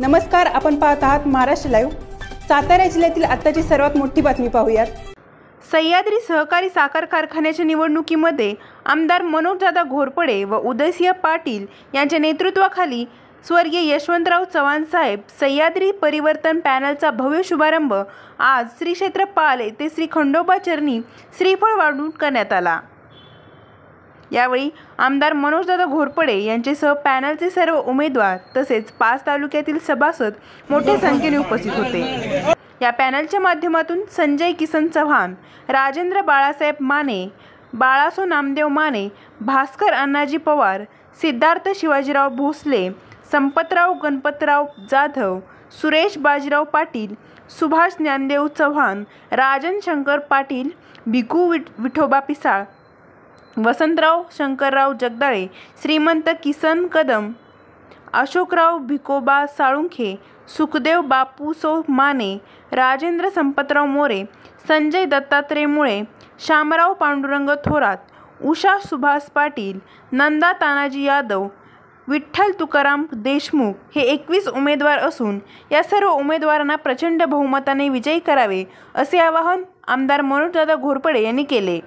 नमस्कार, आपण पाहत आहात महाराष्ट्र लाईव्ह। सातारा जिल्ह्यातील आत्ताची सर्वात मोठी बातमी पाहूयात। सह्याद्री सहकारी साखर कारखान्याच्या निवडणुकीमध्ये आमदार मनोजदादा घोरपडे व उदयसिंह पाटील यांच्या नेतृत्वाखाली स्वर्गीय यशवंतराव चव्हाण साहेब सह्याद्री परिवर्तन पॅनलचा भव्य शुभारंभ आज श्री क्षेत्र पाल येथे श्री खंडोबा चरणी श्रीफळ वाढून करण्यात आला। यावेळी आमदार मनोजदादा घोरपडे यांच्यासह पॅनलचे सर्व उमेदवार तसेच 5 तालुक्यातील सभासद मोठ्या संख्येने उपस्थित होते। या पॅनलच्या माध्यमातून संजय किसन चव्हाण, राजेंद्र बाळासाहेब माने, बाळासो नामदेव माने, भास्कर अण्णाजी पवार, सिद्धार्थ शिवाजीराव भोसले, संपतराव गणपतराव जाधव, सुरेश बाजीराव पाटील, सुभाष ज्ञानदेव चव्हाण, राजन शंकर पाटील, भिकू विठोबा पिसाळ, वसंतराव शंकरराव जगदाळे, श्रीमंत किसन कदम, अशोकराव भिकोबा साळुंखे, सुखदेव बापूसो माने, राजेंद्र संपतराव मोरे, संजय दत्तात्रय मुळे, शामराव पांडुरंग थोरात, उषा सुभाष पाटील, नंदा तानाजी यादव, विठ्ठल तुकाराम देशमुख हे 21 उमेदवार असून या सर्व उमेदवारांना प्रचंड बहुमताने विजयी करावे असे आवाहन आमदार मनोजदादा घोरपडे यांनी केले।